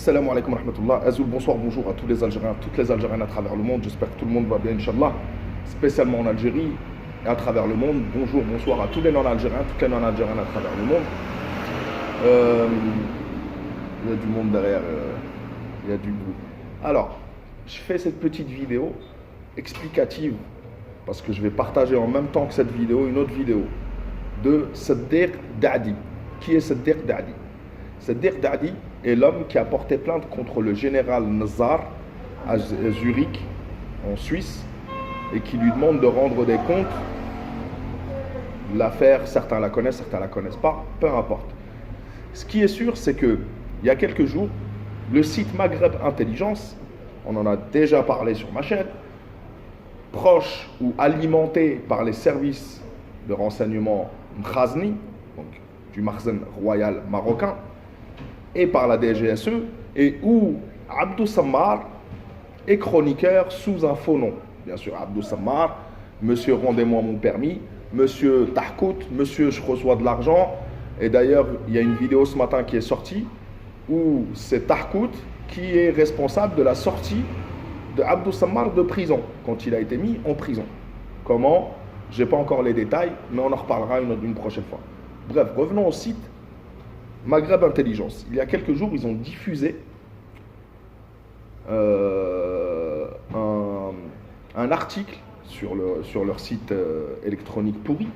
Assalamu alaikum wa rahmatullah. Azoul, bonsoir, bonjour à tous les Algériens, toutes les Algériennes à travers le monde. J'espère que tout le monde va bien, Inch'Allah. Spécialement en Algérie et à travers le monde. Bonjour, bonsoir à tous les non-Algériens, toutes les non-Algériennes à travers le monde. Il y a du monde derrière, il y a du bruit. Alors, je fais cette petite vidéo explicative parce que je vais partager en même temps que cette vidéo une autre vidéo de Saddiq Da'di. Qui est Saddiq Da'di? Saddiq Da'di est l'homme qui a porté plainte contre le général Nazar à Zurich, en Suisse, et qui lui demande de rendre des comptes. L'affaire, certains la connaissent, certains la connaissent pas, peu importe. Ce qui est sûr, c'est que il y a quelques jours, le site Maghreb Intelligence, on en a déjà parlé sur ma chaîne, proche ou alimenté par les services de renseignement Mkhazni, donc du Makhzen royal marocain, et par la DGSE, et où Abdou Sammar est chroniqueur sous un faux nom. Bien sûr, Abdou Sammar, monsieur rendez-moi mon permis, monsieur Tahkout, monsieur je reçois de l'argent. Et d'ailleurs, il y a une vidéo ce matin qui est sortie où c'est Tahkout qui est responsable de la sortie de Abdou Sammar de prison, quand il a été mis en prison. Comment? Je n'ai pas encore les détails, mais on en reparlera une prochaine fois. Bref, revenons au site Maghreb Intelligence. Il y a quelques jours, ils ont diffusé un article sur leur site électronique pourri,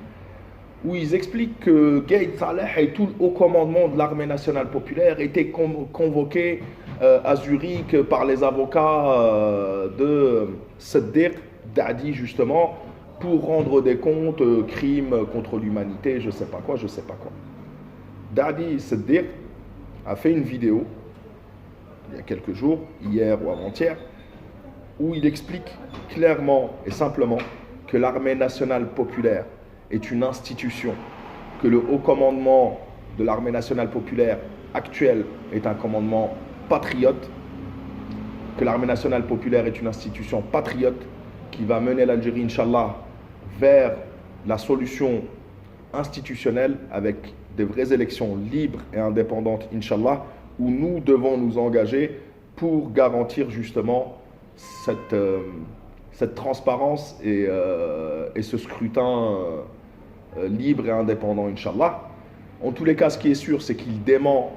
où ils expliquent que Gaïd Saleh et tout le haut commandement de l'armée nationale populaire étaient convoqués à Zurich par les avocats de Saddiq Da'di, justement, pour rendre des comptes, crimes contre l'humanité, je sais pas quoi. Da'di Saddiq a fait une vidéo il y a quelques jours, hier ou avant-hier, où il explique clairement et simplement que l'armée nationale populaire est une institution, que le haut commandement de l'armée nationale populaire actuelle est un commandement patriote, que l'armée nationale populaire est une institution patriote qui va mener l'Algérie, Inch'Allah, vers la solution institutionnelle avec des vraies élections libres et indépendantes, Inch'Allah, où nous devons nous engager pour garantir justement cette transparence et ce scrutin libre et indépendant, Inch'Allah. En tous les cas, ce qui est sûr, c'est qu'il dément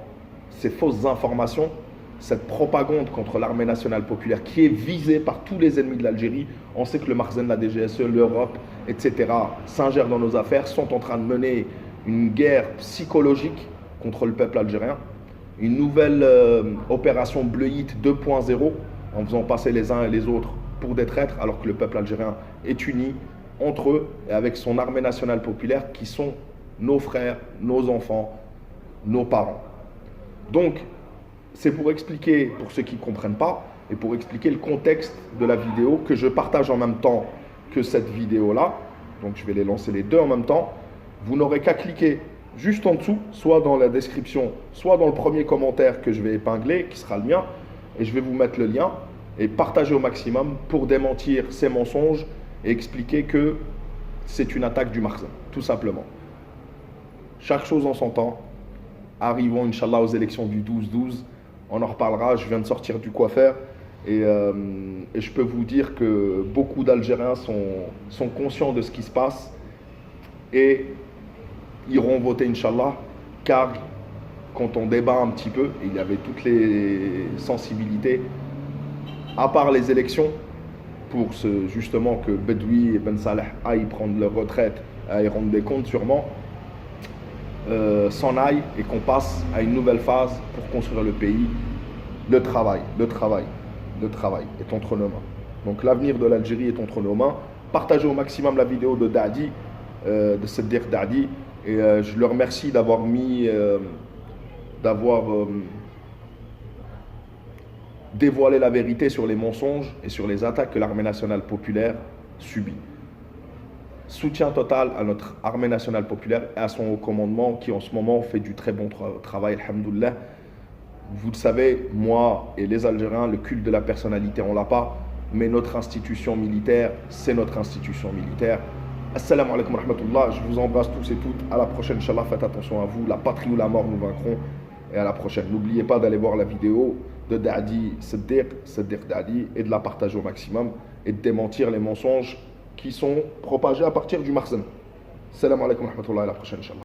ces fausses informations, cette propagande contre l'armée nationale populaire qui est visée par tous les ennemis de l'Algérie. On sait que le Makhzen, la DGSE, l'Europe, etc., s'ingèrent dans nos affaires, sont en train de mener une guerre psychologique contre le peuple algérien, une nouvelle opération Bleuite 2.0, en faisant passer les uns et les autres pour des traîtres, alors que le peuple algérien est uni entre eux et avec son armée nationale populaire qui sont nos frères, nos enfants, nos parents. Donc, c'est pour expliquer, pour ceux qui ne comprennent pas, et pour expliquer le contexte de la vidéo que je partage en même temps que cette vidéo-là. Donc, je vais les lancer les deux en même temps. Vous n'aurez qu'à cliquer juste en dessous, soit dans la description, soit dans le premier commentaire que je vais épingler, qui sera le mien, et je vais vous mettre le lien, et partager au maximum pour démentir ces mensonges et expliquer que c'est une attaque du Makhzen, tout simplement. Chaque chose en son temps. Arrivons, Inch'Allah, aux élections du 12-12. On en reparlera, je viens de sortir du coiffeur et je peux vous dire que beaucoup d'Algériens sont conscients de ce qui se passe et iront voter, Inch'Allah, car quand on débat un petit peu, il y avait toutes les sensibilités, à part les élections, pour justement que Bedoui et Ben Saleh aillent prendre leur retraite, aillent rendre des comptes sûrement, s'en aille et qu'on passe à une nouvelle phase pour construire le pays. Le travail est entre nos mains. Donc l'avenir de l'Algérie est entre nos mains. Partagez au maximum la vidéo de Da'di, de Saddiq Da'di, et je le remercie d'avoir dévoilé la vérité sur les mensonges et sur les attaques que l'armée nationale populaire subit. Soutien total à notre armée nationale populaire et à son haut commandement qui en ce moment fait du très bon travail, alhamdoulilah. Vous le savez, moi et les Algériens, le culte de la personnalité, on l'a pas, mais notre institution militaire, c'est notre institution militaire. Assalamu alaikum wa rahmatullah, je vous embrasse tous et toutes, à la prochaine, Inch'Allah, faites attention à vous, la patrie ou la mort, nous vaincrons. et à la prochaine. N'oubliez pas d'aller voir la vidéo de Dadi Siddiq Dadi, et de la partager au maximum et de démentir les mensonges qui sont propagés à partir du Marzen. Salam alaikum wa rahmatullahi, à la prochaine, Inch'Allah.